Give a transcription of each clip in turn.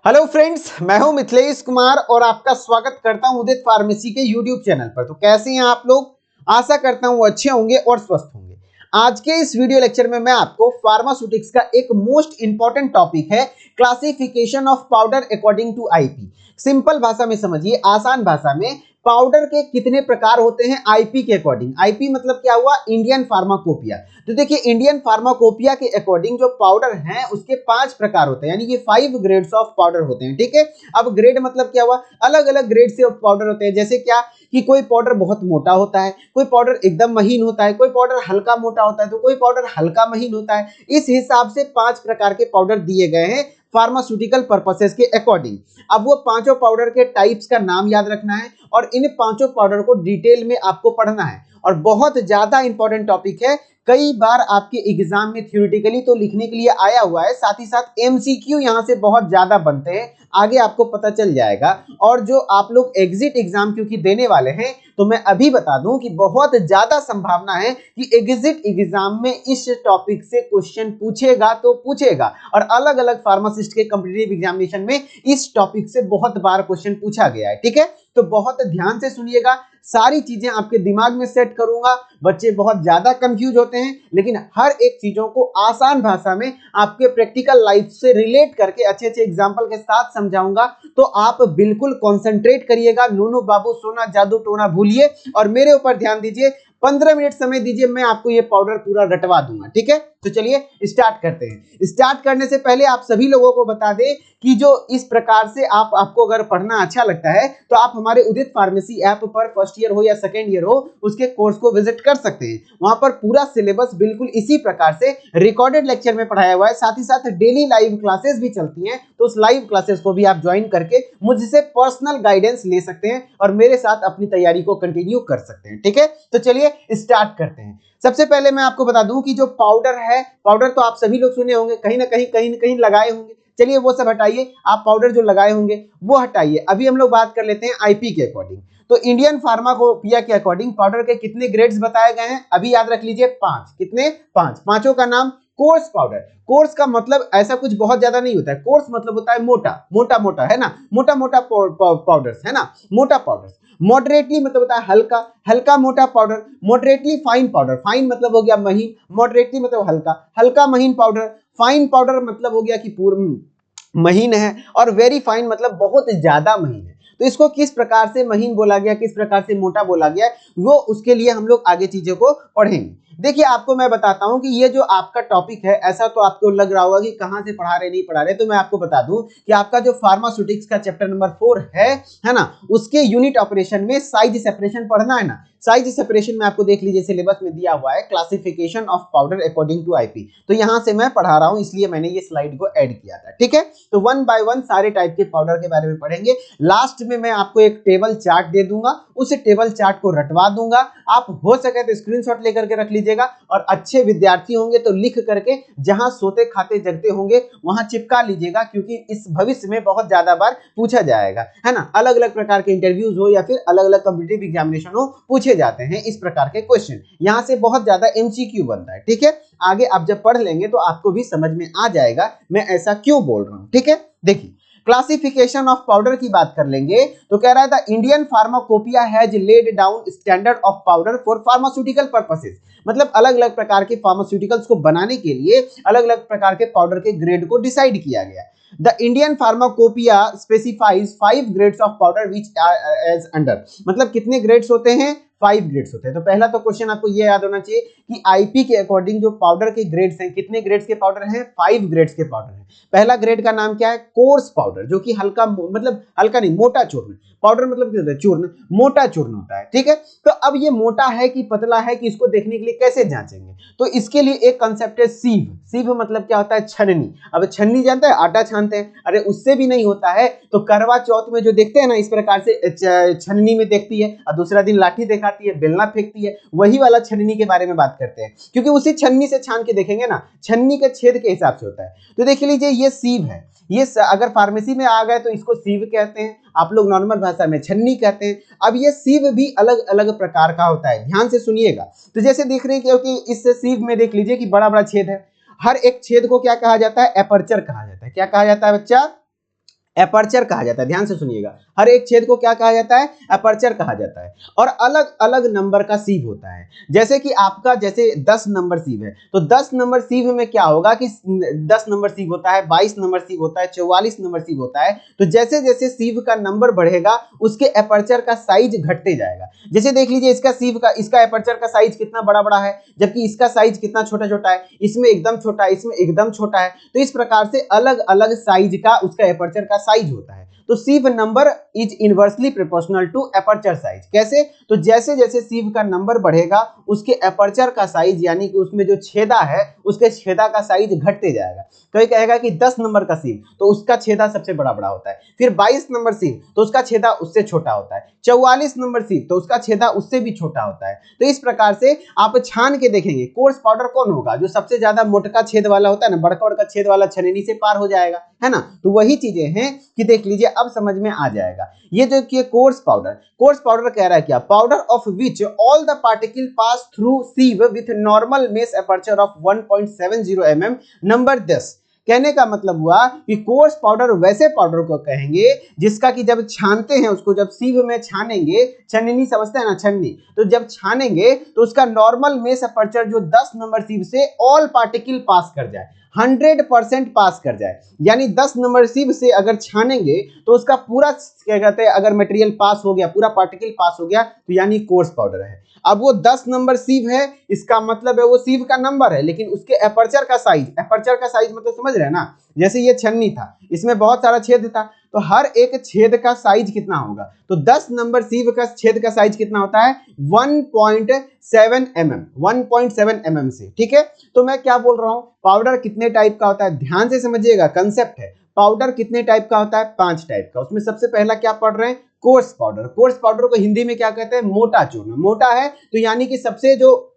Hello friends, मैं हूं मिथिलेश कुमार और आपका स्वागत करता हूं उदित फार्मेसी के यूट्यूब चैनल पर। तो कैसे हैं आप लोग? आशा करता हूं अच्छे होंगे और स्वस्थ होंगे। आज के इस वीडियो लेक्चर में मैं आपको फार्मास्यूटिक्स का एक मोस्ट इंपॉर्टेंट टॉपिक है, classification of powder according to IP. Simple भाषा में समझिए, आसान भाषा में, पाउडर के कितने प्रकार होते हैं आईपी के अकॉर्डिंग। आईपी मतलब क्या हुआ? Indian pharmacopoeia. तो देखिए, इंडियन फार्माकोपिया के अकॉर्डिंग जो पाउडर हैं उसके 5 प्रकार होते हैं, यानी कि 5 ग्रेड्स ऑफ पाउडर होते हैं। ठीक है, अब ग्रेड मतलब क्या हुआ? अलग अलग ग्रेड से पाउडर होते हैं। जैसे क्या कि कोई पाउडर बहुत मोटा होता है, कोई पाउडर एकदम महीन होता है, कोई पाउडर हल्का मोटा होता है, तो कोई पाउडर हल्का महीन होता है। इस हिसाब से 5 प्रकार के पाउडर दिए गए हैं फार्मास्यूटिकल पर्पसेस के अकॉर्डिंग। अब वो पांचों पाउडर के टाइप्स का नाम याद रखना है और इन पांचों पाउडर को डिटेल में आपको पढ़ना है। और बहुत ज्यादा इंपॉर्टेंट टॉपिक है, कई बार आपके एग्जाम में थ्योरेटिकली तो लिखने के लिए आया हुआ है, साथ ही साथ एमसीक्यू यहां से बहुत ज्यादा बनते हैं, आगे आपको पता चल जाएगा। और जो आप लोग एग्जिट एग्जाम क्योंकि देने वाले हैं, तो मैं अभी बता दूं कि बहुत ज्यादा संभावना है कि एग्जिट एग्जाम में इस टॉपिक से क्वेश्चन पूछेगा तो पूछेगा। और अलग अलग फार्मासिस्ट के कॉम्पिटिटिव एग्जामिनेशन में इस टॉपिक से बहुत बार क्वेश्चन पूछा गया है। ठीक है, तो बहुत ध्यान से सुनिएगा, सारी चीजें आपके दिमाग में सेट करूंगा। बच्चे बहुत ज्यादा कंफ्यूज होते हैं, लेकिन हर एक चीजों को आसान भाषा में आपके प्रैक्टिकल लाइफ से रिलेट करके अच्छे अच्छे एग्जांपल के साथ समझाऊंगा। तो आप बिल्कुल कंसंट्रेट करिएगा, नूनू बाबू सोना जादू टोना भूलिए और मेरे ऊपर ध्यान दीजिए। 15 मिनट समय दीजिए, मैं आपको ये पाउडर पूरा रटवा दूंगा। ठीक है, तो चलिए स्टार्ट करते हैं। स्टार्ट करने से पहले आप सभी लोगों को बता दें कि जो इस प्रकार से आपको अगर पढ़ना अच्छा लगता है तो आप हमारे उदित फार्मेसी ऐप पर फर्स्ट ईयर हो या सेकेंड ईयर हो उसके कोर्स को विजिट कर सकते हैं। वहां पर पूरा सिलेबस बिल्कुल इसी प्रकार से रिकॉर्डेड लेक्चर में पढ़ाया हुआ है, साथ ही साथ डेली लाइव क्लासेस भी चलती हैं। तो उस लाइव क्लासेस को भी आप ज्वाइन करके मुझसे पर्सनल गाइडेंस ले सकते हैं और मेरे साथ अपनी तैयारी को कंटिन्यू कर सकते हैं। ठीक है, तो चलिए स्टार्ट करते हैं। सबसे पहले मैं आपको बता दूं कि जो पाउडर है, पाउडर तो आप सभी लोग सुने होंगे, कहीं ना कहीं लगाए होंगे। चलिए वो सब हटाइए, आप पाउडर जो लगाए होंगे वो हटाइए। अभी हम लोग बात कर लेते हैं आईपी के अकॉर्डिंग। तो इंडियन फार्माकोपिया के अकॉर्डिंग पाउडर के कितने ग्रेड्स बताए गए हैं? अभी याद रख लीजिए, 5। कितने? 5। पांचों का नाम कोर्स पाउडर। कोर्स का मतलब ऐसा कुछ बहुत ज्यादा नहीं होता है, कोर्स मतलब होता है मोटा मोटा मोटा, है ना, मोटा मोटा पाउडर्स, है ना, मोटा पाउडर्स। मॉडरेटली मतलब होता है हल्का हल्का मोटा powder. Moderately fine powder, fine मतलब हो गया महीन, मॉडरेटली मतलब हल्का हल्का महीन पाउडर। फाइन पाउडर मतलब हो गया कि पूर्ण महीन है, और वेरी फाइन मतलब बहुत ज्यादा महीन है। तो इसको किस प्रकार से महीन बोला गया, किस प्रकार से मोटा बोला गया, वो उसके लिए हम लोग आगे चीजों को पढ़ेंगे। देखिए, आपको मैं बताता हूं कि ये जो आपका टॉपिक है, ऐसा तो आपको लग रहा होगा कि कहां से पढ़ा रहे नहीं पढ़ा रहे, तो मैं आपको बता दूं कि आपका जो फार्मास्यूटिक्स का चैप्टर नंबर 4 है ना, उसके यूनिट ऑपरेशन में साइज सेपरेशन पढ़ना है ना। साइज सेपरेशन में आपको देख लीजिए, सिलेबस में दिया हुआ है classification of powder according to IP. तो यहां से मैं पढ़ा रहा हूं, इसलिए मैंने ये स्लाइड को ऐड किया था। ठीक है, तो 1 बाय 1 सारे टाइप के पाउडर के बारे में पढ़ेंगे। लास्ट में मैं आपको एक टेबल चार्ट दे दूंगा, उस टेबल चार्ट को रटवा दूंगा। आप हो सके तो स्क्रीनशॉट लेकर के रख लीजिएगा, और अच्छे विद्यार्थी होंगे तो लिख करके जहां सोते खाते जगते होंगे वहां चिपका लीजिएगा, क्योंकि इस भविष्य में बहुत ज्यादा बार पूछा जाएगा, है ना। अलग अलग प्रकार के इंटरव्यूज हो या फिर अलग अलग कॉम्पिटिटिव एग्जामिनेशन हो, पूछे जाते हैं इस प्रकार के क्वेश्चन। यहां से बहुत ज्यादा एमसीक्यू बनता है। ठीक है, आगे आप जब पढ़ लेंगे तो आपको भी समझ में आ जाएगा मैं ऐसा क्यों बोल रहा हूं। ठीक है, देखिए क्लासिफिकेशन ऑफ पाउडर की बात कर लेंगे तो कह रहा था Indian pharmacopoeia has laid down standard of powder for pharmaceutical purposes. मतलब अलग अलग प्रकार के फार्मास्यूटिकल्स को बनाने के लिए अलग अलग प्रकार के पाउडर के ग्रेड को डिसाइड किया गया। The Indian pharmacopoeia specifies 5 grades of powder which as under. मतलब कितने ग्रेड्स होते हैं? 5 ग्रेड्स होते हैं। तो पहला तो क्वेश्चन आपको ये याद होना चाहिए कि आईपी के अकॉर्डिंग जो पाउडर के ग्रेड्स हैं, कितने ग्रेड्स के पाउडर हैं? 5 ग्रेड्स के पाउडर हैं। पहला ग्रेड का नाम क्या है? कोर्स पाउडर, जो कि हल्का मतलब हल्का नहीं, मोटा चूर्ण। पाउडर मतलब क्या होता है? चूर्ण, मोटा चूर्ण होता है। ठीक है, तो अब ये मोटा है कि पतला है कि इसको देखने के लिए कैसे जांचेंगे? तो इसके लिए एक कंसेप्ट है सीव। सीव मतलब क्या होता है? छन्नी। अब छन्नी जानते हैं, आटा छानते हैं, अरे उससे भी नहीं होता है तो करवा चौथ में जो देखते हैं ना, इस प्रकार से छन्नी में देखती है और दूसरा दिन लाठी दिखाती है, बेलना फेंकती है, वही वाला छन्नी के बारे में बात करते हैं, क्योंकि उसी छन्नी से छान के देखेंगे ना, छन्नी के छेद के हिसाब से होता है। तो देख लीजिए, ये सीव है। ये अगर फार्मेसी में आ गए तो इसको सीव कहते हैं, आप लोग नॉर्मल भाषा में छन्नी कहते हैं। अब ये सीव भी अलग अलग प्रकार का होता है, ध्यान से सुनिएगा। तो जैसे देख रहे हैं, क्योंकि इस सीव में देख लीजिए कि बड़ा बड़ा छेद है, हर एक छेद को क्या कहा जाता है? एपर्चर कहा जाता है। क्या कहा जाता है बच्चा? एपर्चर कहा जाता है। ध्यान से सुनिएगा, हर एक छेद को क्या कहा जाता है? एपर्चर कहा जाता है। और अलग अलग नंबर का सीव होता है। जैसे कि आपका जैसे 10 नंबर सीव है, तो 10 नंबर सीव में क्या होगा कि 10 नंबर सीव होता है, 22 नंबर सीव होता है, 44 नंबर सीव होता है। तो जैसे जैसे सीव का नंबर बढ़ेगा उसके एपर्चर का साइज घटते जाएगा। जैसे देख लीजिए, इसका सीव का, इसका एपर्चर का साइज कितना बड़ा बड़ा है, जबकि इसका साइज कितना छोटा छोटा है, इसमें एकदम छोटा है, इसमें एकदम छोटा है। तो इस प्रकार से अलग अलग साइज का उसका एपर्चर का साइज होता है। तो sieve number is inversely proportional to aperture size. कैसे? तो जैसे जैसे सीव का नंबर बढ़ेगा उसके एपर्चर का साइज, यानी कि उसमें जो छेदा है उसके छेदा का साइज घटते जाएगा। तो ये कहेगा कि 10 नंबर का सीव तो उसका छेदा सबसे बड़ा बड़ा होता है, फिर 22 नंबर सीव तो उसका छेदा उससे छोटा होता है, 44 नंबर सीव तो उसका छेदा उससे भी छोटा होता है। तो इस प्रकार से आप छान के देखेंगे कोर्स पाउडर कौन होगा, जो सबसे ज्यादा मोटका छेद वाला होता है ना, बड़का बड़का छेद वाला छनेनी से पार हो जाएगा, है ना। तो वही चीजें हैं कि देख लीजिए, अब समझ में आ जाएगा। ये जो कि कोर्स पाउडर कह रहा है क्या? Powder of which all the particle pass through sieve with normal mesh aperture of 1.70 mm, number 10। कहने का मतलब हुआ कि कोर्स पाउडर वैसे पाउडर को कहेंगे जिसका कि जब छानते हैं, उसको जब सीव में छानेंगे, छन्नी समझते हैं ना, छन्नी, तो जब छानेंगे तो उसका नॉर्मल मेश अपर्चर जो 10 नंबर सीव से ऑल पार्टिकल पास कर जाए, 100% पास कर जाए। यानी 10 नंबर सीव से अगर छानेंगे तो उसका पूरा क्या कहते हैं, अगर मटेरियल पास हो गया, पूरा पार्टिकल पास हो गया, तो यानी कोर्स पाउडर है। अब वो 10 नंबर सीव है, इसका मतलब है वो सीव का नंबर है, लेकिन उसके एपर्चर का साइज मतलब समझ रहे हैं ना। जैसे ये छन्नी था, इसमें बहुत सारा छेद था, तो हर एक छेद का साइज कितना होगा? तो 10 नंबर सीव का छेद का साइज कितना होता है? 1.7 mm, 1.7 mm से। ठीक है, तो मैं क्या बोल रहा हूं, पाउडर कितने टाइप का होता है? ध्यान से समझिएगा, कंसेप्ट है। पाउडर कितने टाइप का होता है? 5 टाइप का। उसमें सबसे पहला क्या पढ़ रहे हैं? Course powder. कोर्स पाउडर को हिंदी में क्या कहते हैं? मोटा चूर्ण। मोटा है तो यानी कि सबसे जो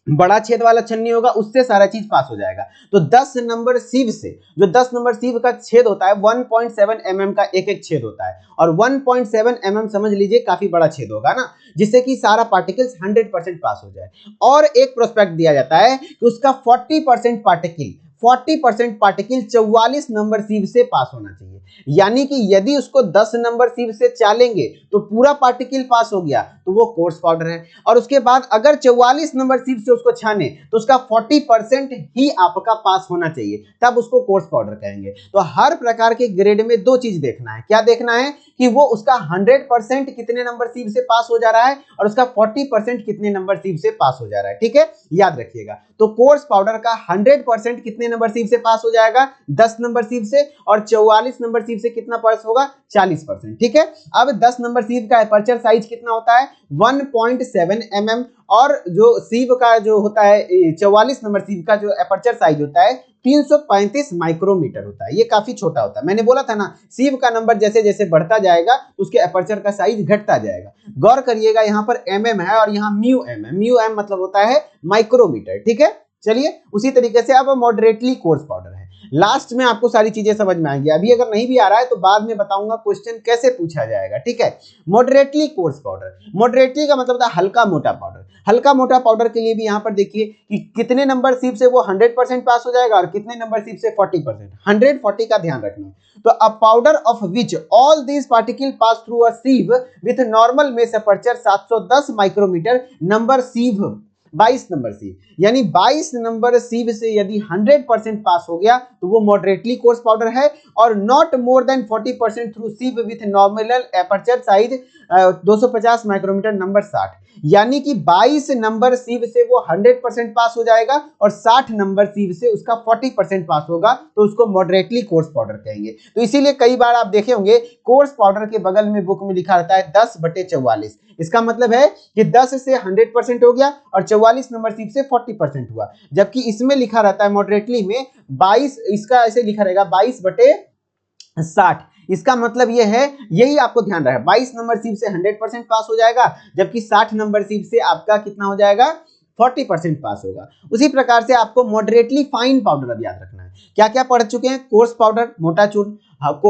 बड़ा छेद वाला छन्नी होगा उससे सारा चीज पास हो जाएगा। तो 10 नंबर सीव से, जो 10 नंबर सीव का छेद होता है, 1.7 mm का एक एक छेद होता है, और 1.7 mm समझ लीजिए काफी बड़ा छेद होगा ना, जिससे कि सारा पार्टिकल्स 100% पास हो जाए। और एक प्रोस्पेक्ट दिया जाता है कि उसका 40% पार्टिकल 44 नंबर सीव से पास होना चाहिए। यानी कि यदि उसको 10 नंबर सीव से चालेंगे तो पूरा पार्टिकल पास हो गया, तो वो कोर्स पाउडर है। और उसके बाद अगर 44 नंबर सीव से उसको छाने तो उसका 40% ही आपका पास होना चाहिए, तब उसको कोर्स पाउडर कहेंगे। तो हर प्रकार के ग्रेड में दो चीज देखना है। क्या देखना है? कि वो उसका 100% कितने नंबर सीव से पास हो जा रहा है और उसका 40% कितने नंबर सीव से पास हो जा रहा है। ठीक है, याद रखिएगा। तो कोर्स पाउडर का 100% कितने नंबर सीव से पास हो जाएगा? 10 नंबर सीव से। और 44 नंबर सीव से कितना पास होगा? 40%। ठीक है, अब 10 नंबर सीव का एपर्चर साइज कितना होता है? 1.7 mm। और जो सीव का जो होता है 44 नंबर सीव का जो एपर्चर साइज होता है 335 माइक्रोमीटर होता है। ये काफी छोटा होता है। मैंने बोला था ना, सीव का नंबर जैसे जैसे बढ़ता जाएगा उसके एपर्चर का साइज घटता जाएगा। गौर करिएगा, यहाँ पर mm है और यहाँ म्यू m है। म्यू m मतलब होता है माइक्रोमीटर। ठीक है, चलिए उसी तरीके से अब मॉडरेटली कोर्स पाउडर है। लास्ट में आपको सारी चीजें समझ में आएंगी। अभी अगर नहीं भी आ रहा है तो बाद में बताऊंगा क्वेश्चन कैसे पूछा जाएगा। ठीक है, मॉडरेटली कोर्स पाउडर। मॉडरेटली का मतलब था हल्का मोटा पाउडर। हल्का मोटा पाउडर के लिए भी यहाँ पर देखिए कि कितने नंबर सीव से वो 100% पास हो जाएगा और कितने नंबर सीव से 40%। 140 का ध्यान रखना। तो a powder of which all these particle pass through a sieve with normal mesh aperture 710 micrometre, number sieve 22 number sieve. यानी 22 नंबर सीव से यदि 100% पास हो गया तो वो मॉडरेटली कोर्स पाउडर है। और not more than 40% through sieve with nominal aperture size 250 micrometre, number 60। यानी कि 22 नंबर सीव से वो 100% पास हो जाएगा और 60 नंबर सीव से उसका 40% पास होगा, तो उसको मॉडरेटली कोर्स पाउडर कहेंगे। तो इसीलिए कई बार आप देखे होंगे कोर्स पाउडर के बगल में बुक में लिखा रहता है 10/44। इसका मतलब है कि 10 से 100% हो गया और 44 नंबर सीव से 40% हुआ। जबकि इसमें लिखा रहता है मॉडरेटली में 22, इसका ऐसे लिखा रहेगा 22/60। इसका मतलब यह है, यही आपको ध्यान रहे, 22 नंबर सीव से 100% पास हो जाएगा, जबकि 60 नंबर सीव से आपका कितना हो जाएगा? 40% पास होगा। उसी प्रकार से आपको मॉडरेटली फाइन पाउडर अब याद रखना है। क्या क्या पढ़ चुके हैं? कोर्स पाउडर मोटा चूर्ण,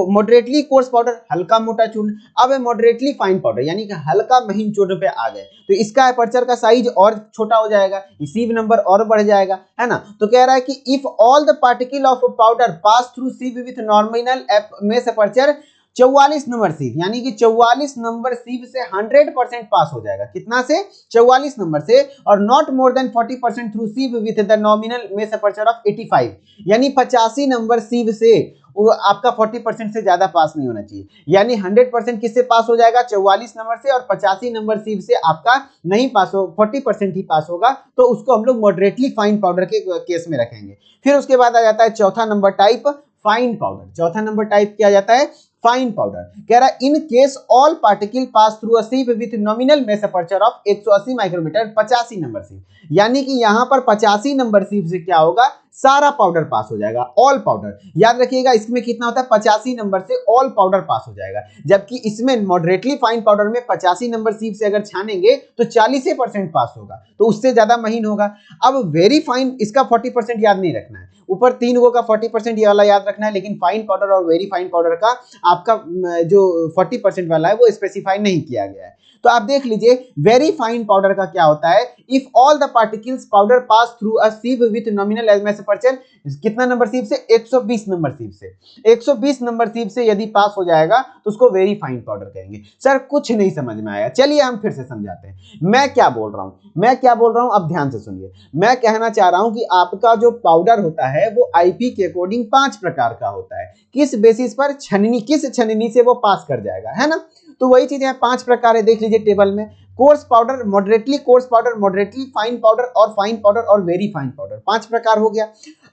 मॉडरेटली कोर्स पाउडर हल्का मोटा चूर्ण। अब मॉडरेटली फाइन पाउडर यानी कि हल्का महीन चूर्ण पे आ गए, तो इसका एपर्चर का साइज और छोटा हो जाएगा, सीव नंबर और बढ़ जाएगा, है ना। तो कह रहा है कि if all the particle of powder pass through sieve with nominal mesh aperture 44 number sieve, यानी कि 44 नंबर सीव से 100% पास हो जाएगा। कितना से? 44 नंबर से। और not more than 40% through sieve with the nominal mesh aperture of 85, यानी 85 नंबर सीव से वो आपका 40% से ज्यादा पास नहीं होना चाहिए। यानी 100% किससे पास हो जाएगा? 44 नंबर से, और 85 नंबर सीव से आपका नहीं पास हो, 40% ही पास होगा, तो उसको हम लोग मॉडरेटली फाइन पाउडर के केस में रखेंगे। फिर उसके बाद आ जाता है चौथा नंबर टाइप, फाइन पाउडर। चौथा नंबर टाइप क्या जाता है? Fine powder. कह रहा है in case all particle pass through a sieve with nominal mesh aperture of 180 micrometre 85 number sieve, यानी कि यहां पर 85 नंबर सीव से क्या होगा? सारा पाउडर पास हो जाएगा, ऑल पाउडर। याद रखिएगा इसमें कितना होता है? 85 नंबर से ऑल पाउडर पास हो जाएगा, जबकि इसमें मॉडरेटली फाइन पाउडर में 85 नंबर सीव से अगर छानेंगे तो 40% पास होगा, तो उससे ज्यादा महीन होगा। अब वेरी फाइन, इसका 40% याद नहीं रखना है, ऊपर 3 गो का 40% ये वाला याद रखना है, लेकिन फाइन पाउडर और वेरी फाइन पाउडर का आपका जो 40% वाला है वो स्पेसिफाई नहीं किया गया है। तो आप देख लीजिए वेरी फाइन पाउडर का क्या होता है? If all the particles powder pass through a sieve with nominal mesh aperture, कितना नंबर सीव से? 120 नंबर सीव से। 120 नंबर सीव से यदि पास हो जाएगा तो उसको वेरी फाइन पाउडर कहेंगे। सर कुछ नहीं समझ में आया, चलिए हम फिर से समझाते हैं। मैं क्या बोल रहा हूं? अब ध्यान से सुनिए। मैं कहना चाह रहा हूं कि आपका जो पाउडर होता है वो आईपी के अकॉर्डिंग 5 प्रकार का होता है। किस बेसिस पर? छननी, किस छननी से वो पास कर जाएगा, है ना? तो वही चीजें 5 प्रकार है, देख लीजिए टेबल में। Coarse powder, moderately coarse powder, moderately fine powder और वेरी फाइन पाउडर, 5 प्रकार हो गया।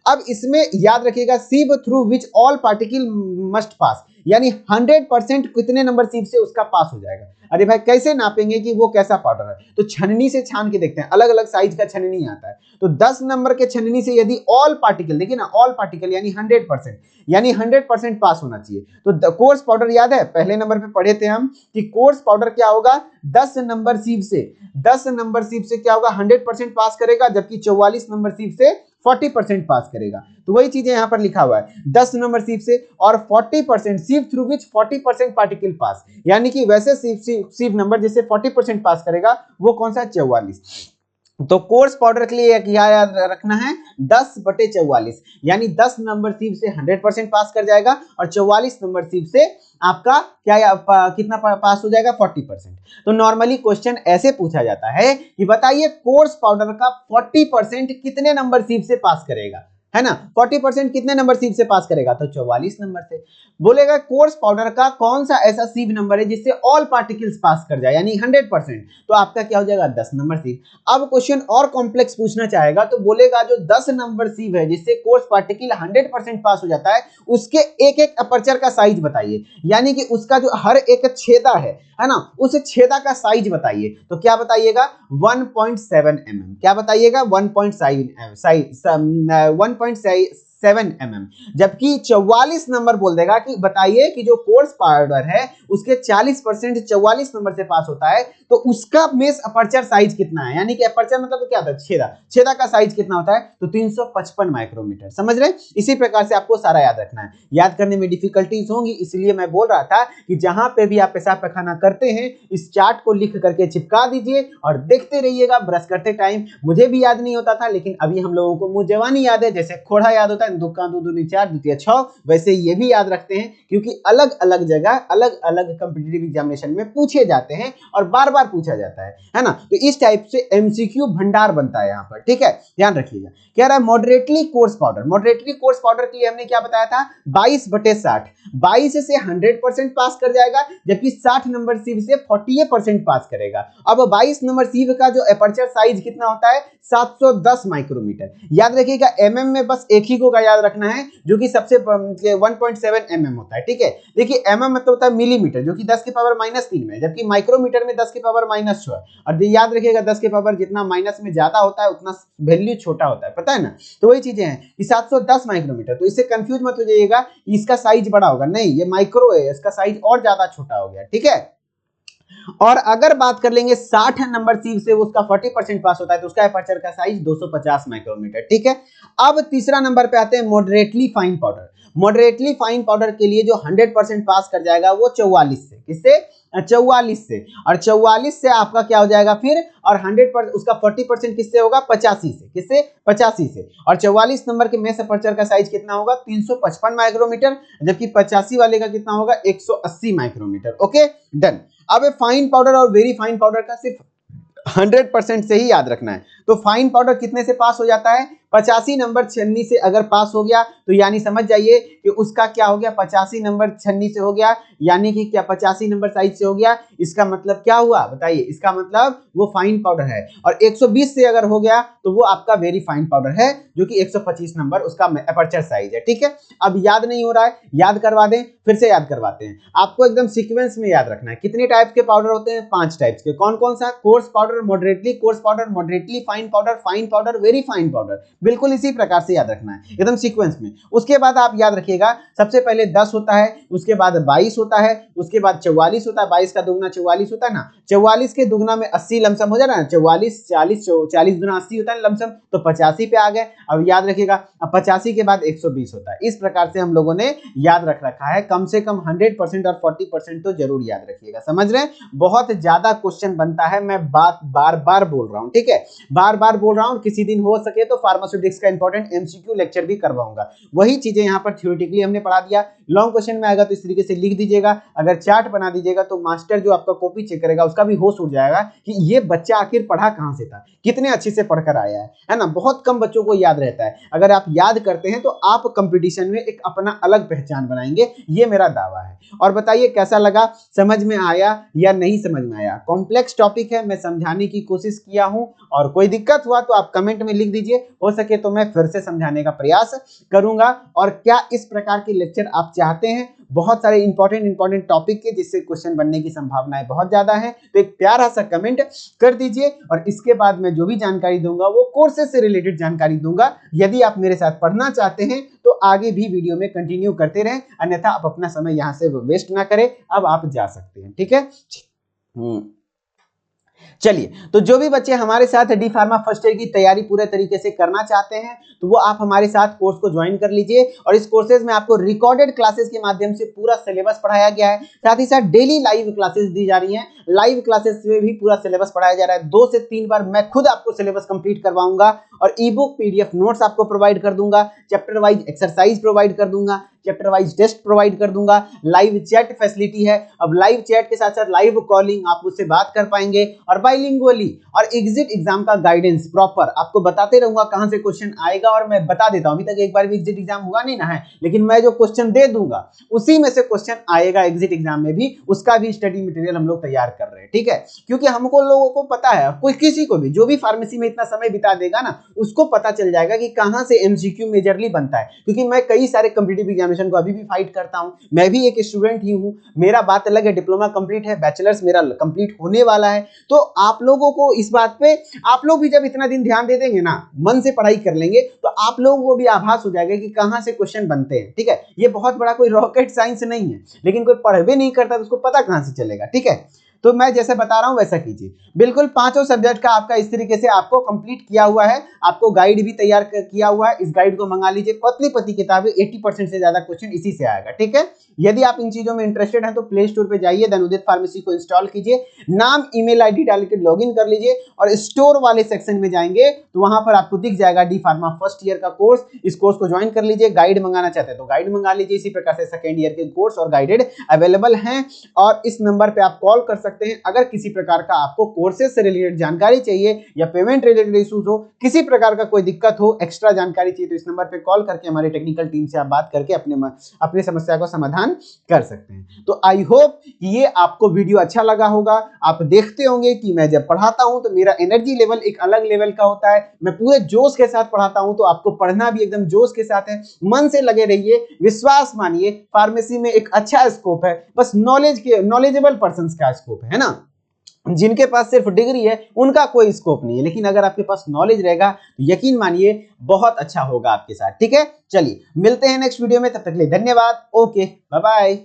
अब इसमें याद रखिएगा sieve through which all particle must pass, यानी 100% कितने नंबर सीव से उसका पास हो जाएगा। अरे भाई कैसे नापेंगे कि वो कैसा पाउडर है? तो छननी से छान के देखते हैं, अलग अलग साइज का छननी आता है। तो 10 नंबर के छननी से यदि ऑल पार्टिकल, देखिए ना, ऑल पार्टिकल यानी 100%, यानी 100% पास होना चाहिए। तो कोर्स पाउडर याद है, पहले नंबर पे पढ़े थे हम कि कोर्स पाउडर क्या होगा? 10 नंबर सीव से, 10 नंबर सीव से क्या होगा? 100% पास करेगा, जबकि 44 नंबर सीव से 40% पास करेगा। तो वही चीजें यहां पर लिखा हुआ है, 10 नंबर सीव से और 40% सीव थ्रू विच 40% पार्टिकल पास, यानी कि वैसे सीव नंबर जिससे 40% पास करेगा वो कौन सा? 44। तो कोर्स पाउडर के लिए क्या याद रखना है? 10/44, यानी 10 नंबर सीव से 100% पास कर जाएगा, और 44 नंबर सीव से आपका क्या कितना पास हो जाएगा? 40%। तो नॉर्मली क्वेश्चन ऐसे पूछा जाता है कि बताइए कोर्स पाउडर का 40% कितने नंबर सीव से पास करेगा, है ना? 40% कितने नंबर सीव से पास करेगा? तो 44 नंबर से। बोलेगा कोर्स पाउडर का कौन सा ऐसा सीव नंबर है जिससे ऑल पार्टिकल्स पास कर जाए, यानी 100%, तो आपका क्या हो जाएगा? 10 नंबर सीव। अब क्वेश्चन और कॉम्प्लेक्स पूछना चाहेगा तो बोलेगा जो 10 नंबर सीव है जिससे कोर्स पार्टिकल 100% पास हो जाता है, उसके एक एक अपर्चर का साइज बताइए, यानी कि उसका जो हर एक छेदा है ना, उस छेदा का साइज बताइए। तो क्या बताइएगा? 1.7 mm। क्या बताइएगा? 1.7 mm। जबकि 44 नंबर बोल देगा कि बताइए कि जो कोर्स पाउडर है उसके 40% 44 नंबर से पास होता है, तो उसका मेस अपर्चर साइज कितना है, यानी कि अपर्चर मतलब तो क्या होता है? छेदा। छेदा का साइज कितना होता है? तो 355 माइक्रोमीटर। समझ रहे? इसी प्रकार से आपको सारा याद रखना है। याद करने में डिफिकल्टीज होंगी, इसलिए मैं बोल रहा था कि जहां पे भी आप पेशाब पैखाना करते हैं इस चार्ट को लिख करके चिपका दीजिए और देखते रहिएगा ब्रश करते टाइम। मुझे भी याद नहीं होता था, लेकिन अभी हम लोगों को मुंह जवानी याद है, जैसे खोड़ा याद होता है, दुक्का दू दूनी 4 द्वितीय 6, वैसे ये भी याद रखते हैं, क्योंकि अलग अलग जगह अलग अलग कंपिटिटिव एग्जामिनेशन में पूछे जाते हैं और बार बार पूछा जाता है ना? तो इस टाइप से एमसीक्यू भंडार बनता है यहाँ पर, ठीक है? ध्यान रखिएगा। कह रहा है moderately coarse powder, moderately coarse powder के लिए हमने क्या बताया था? 22/60, 22 से 100% पास कर जाएगा, जबकि 60 नंबर सीव से 40% पास करेगा। अब 22 नंबर सीव का जो एपर्चर साइज कितना होता है? 710 माइक्रोमीटर। याद रखिएगा एमएम में बस एक ही को का याद रखना है, जो कि सबसे 1.7 mm होता है, ठीक है? देखिए एमएम मतलब होता है मिलीमीटर, जो कि 10 की पावर -3 में, जबकि माइक्रोमीटर में 10 की पावर -6। और याद रखिएगा 10 की पावर जितना माइनस में ज्यादा होता है उतना वैल्यू छोटा होता है, पता है ना? तो वही चीजें हैं कि 710 माइक्रोमीटर। तो इससे कंफ्यूज मत हो जाइएगा इसका साइज बड़ा होगा, नहीं, ये माइक्रो है, इसका साइज और ज्यादा छोटा हो गया, ठीक है? और अगर बात कर लेंगे 60 नंबर सीव से उसका 40% पास होता है, तो उसका एपर्चर का साइज 250 माइक्रोमीटर, ठीक है? अब तीसरा नंबर पे आते हैं moderately fine powder. Moderately fine powder के लिए जो 100% पास कर जाएगा वो 44 से, किससे? 44 से। और 44 से आपका क्या हो जाएगा फिर, और 100% उसका 40% किससे होगा? 85 से। किससे? 85 से। और 44 नंबर के मेष अपर्चर का साइज कितना होगा? 355 माइक्रोमीटर, जबकि 85 वाले का कितना होगा? 180 माइक्रोमीटर। Okay, done. अब फाइन पाउडर और वेरी फाइन पाउडर का सिर्फ 100% से ही याद रखना है। तो फाइन पाउडर कितने से पास हो जाता है? 85 नंबर छन्नी से अगर पास हो गया तो यानी समझ जाइए कि उसका क्या हो गया? 85 नंबर छन्नी से हो गया, यानी कि क्या 85 नंबर साइज से हो गया। इसका मतलब क्या हुआ बताइए? इसका मतलब वो फाइन पाउडर है। और 120 से अगर हो गया तो वो आपका वेरी फाइन पाउडर है, जो कि 125 नंबर उसका अपर्चर साइज है। ठीक है, अब याद नहीं हो रहा है, याद करवा दें, फिर से याद करवाते हैं। आपको एकदम सीक्वेंस में याद रखना है। कितने टाइप के पाउडर होते हैं? 5 टाइप्स के। कौन कौन सा? Course powder, moderately coarse powder, moderately fine powder, very fine powder. बिल्कुल इसी प्रकार से याद रखना है, एकदम सीक्वेंस में। उसके बाद आप याद रखिएगा, सबसे पहले 10 होता है, उसके बाद 22 होता है, उसके बाद 44 होता है। 22 का दुगना 44 होता है ना, 44 के दुगना में 80 लमसम हो जाना, 44 40 दुना 80 होता है लमसम, तो 85 पे आ गए। अब याद रखिएगा, अब 85 के बाद 120 होता है। इस प्रकार से हम लोगों ने याद रख रखा है। कम से कम 100% और 40% तो जरूर याद रखिएगा। समझ रहे हैं? बहुत ज्यादा क्वेश्चन बनता है, मैं बात बार बार बोल रहा हूं। ठीक है, बार बार बोल रहा हूं। किसी दिन हो सके तो फार्मास्यूटिक्स का इंपॉर्टेंट एमसीक्यू लेक्चर भी करवाऊंगा। वही चीजें यहां पर थ्योरेटिकली हमने पढ़ा दिया। लॉन्ग क्वेश्चन में आएगा तो इस तरीके से लिख दीजिएगा। अगर चार्ट बना दीजिएगा तो मास्टर जो आपका कॉपी चेक करेगा उसका भी होश उड़ जाएगा कि ये बच्चा आखिर पढ़ा कहां से था, कितने अच्छे से पढ़कर आया है ना। बहुत कम बच्चों को याद रहता है। अगर आप याद करते हैं तो आप कंपटीशन में एक अपना अलग पहचान बनाएंगे, ये मेरा दावा है। और बताइए कैसा लगा, समझ में आया या नहीं समझ में आया? कॉम्प्लेक्स टॉपिक है, मैं समझाने की कोशिश किया हूं, और कोई दिक्कत हुआ तो आप कमेंट में लिख दीजिए, हो सके तो मैं फिर से समझाने का प्रयास करूंगा। और क्या इस प्रकार के लेक्चर आप चाहते हैं? बहुत सारे इंपॉर्टेंट टॉपिक के जिससे क्वेश्चन बनने की संभावनाएं बहुत ज्यादा है, तो एक प्यारा सा कमेंट कर दीजिए। और इसके बाद मैं जो भी जानकारी दूंगा वो कोर्सेज से रिलेटेड जानकारी दूंगा। यदि आप मेरे साथ पढ़ना चाहते हैं तो आगे भी वीडियो में कंटिन्यू करते रहें, अन्यथा आप अपना समय यहां से वेस्ट ना करें। अब आप जा सकते हैं। ठीक है, चलिए, तो जो भी बच्चे हमारे साथ डी फार्मा फर्स्ट ईयर की तैयारी पूरे तरीके से करना चाहते हैं तो वो आप हमारे साथ कोर्स को ज्वाइन कर लीजिए। और इस कोर्सेज में आपको रिकॉर्डेड क्लासेस के माध्यम से पूरा सिलेबस पढ़ाया गया है, साथ ही साथ डेली लाइव क्लासेस दी जा रही हैं। लाइव क्लासेस में भी पूरा सिलेबस पढ़ाया जा रहा है। 2 से 3 बार मैं खुद आपको सिलेबस कंप्लीट करवाऊंगा, और ई बुक पीडीएफ नोट्स आपको प्रोवाइड कर दूंगा, चैप्टर वाइज एक्सरसाइज प्रोवाइड कर दूंगा, चैप्टर वाइज टेस्ट प्रोवाइड कर दूंगा, लाइव चैट फैसिलिटी है। अब लाइव चैट के साथ साथ लाइव कॉलिंग, आप मुझसे बात कर पाएंगे, और बाइलिंगुअली और एग्जिट एग्जाम का गाइडेंस प्रॉपर आपको बताते रहूंगा कहां से क्वेश्चन आएगा। और मैं बता देता हूं, अभी तक एक बार भी एग्जिट एग्जाम हुआ नहीं ना है, लेकिन मैं जो क्वेश्चन दे दूंगा उसी में से क्वेश्चन आएगा एग्जिट एग्जाम में भी, उसका भी स्टडी मटेरियल हम लोग तैयार कर रहे हैं। ठीक है, क्योंकि हमको लोगों को पता है, कोई किसी को भी जो भी फार्मेसी में इतना समय बिता देगा ना, उसको पता चल जाएगा कि कहां से एमसीक्यू मेजरली बनता है। क्योंकि मैं कई सारे कॉम्पिटिटिव एग्जामिनेशन को अभी भी फाइट करता हूं, मैं भी एक स्टूडेंट ही हूं। मेरा बात अलग है, डिप्लोमा कंप्लीट है, बैचलर्स मेरा कंप्लीट होने वाला है। तो आप लोगों को इस बात पे, आप लोग भी जब इतना दिन ध्यान दे देंगे ना, मन से पढ़ाई कर लेंगे, तो आप लोगों को भी आभास हो जाएगा कि कहां से क्वेश्चन बनते हैं। ठीक है, ये बहुत बड़ा कोई रॉकेट साइंस नहीं है, लेकिन कोई पढ़ भी नहीं करता तो उसको पता कहां से चलेगा। ठीक है, तो मैं जैसे बता रहा हूं वैसा कीजिए। बिल्कुल 5 सब्जेक्ट का आपका इस तरीके से आपको कंप्लीट किया हुआ है। आपको गाइड भी तैयार किया हुआ है, इस गाइड को मंगा लीजिए। पतली पतली किताबें, 80% से ज्यादा क्वेश्चन इसी से आएगा। ठीक है, यदि आप इन चीजों में इंटरेस्टेड हैं तो प्ले स्टोर पे जाइए, देन उदित फार्मेसी को इंस्टॉल कीजिए, नाम ईमेल आईडी डाल के लॉगिन कर लीजिए, और स्टोर वाले सेक्शन में जाएंगे तो वहां पर आपको दिख जाएगा डी फार्मा फर्स्ट ईयर का कोर्स। इस कोर्स को ज्वाइन कर लीजिए। गाइड मंगाना चाहते हैं तो गाइड मंगा लीजिए। इसी प्रकार से सेकेंड ईयर के कोर्स और गाइडेड अवेलेबल हैं, और इस नंबर पे आप कॉल कर सकते हैं। अगर किसी प्रकार का आपको कोर्सेज से रिलेटेड जानकारी चाहिए या पेमेंट रिलेटेड इश्यूज हो, किसी प्रकार का कोई दिक्कत हो, एक्स्ट्रा जानकारी चाहिए, तो इस नंबर पे कॉल करके हमारे टेक्निकल टीम से आप बात करके अपने समस्या को समाधान कर सकते हैं। तो आई होप ये आपको वीडियो अच्छा लगा होगा। आप देखते होंगे कि मैं जब पढ़ाता हूं तो मेरा एनर्जी लेवल एक अलग लेवल का होता है। मैं पूरे जोश के साथ पढ़ाता हूं, तो आपको पढ़ना भी एकदम जोश के साथ है। मन से लगे रहिए, विश्वास मानिए, फार्मेसी में एक अच्छा स्कोप है। बस नॉलेजेबल पर्सन का स्कोप है ना। जिनके पास सिर्फ डिग्री है उनका कोई स्कोप नहीं है, लेकिन अगर आपके पास नॉलेज रहेगा तो यकीन मानिए बहुत अच्छा होगा आपके साथ। ठीक है, चलिए मिलते हैं नेक्स्ट वीडियो में, तब तक के लिए धन्यवाद। Okay, bye bye.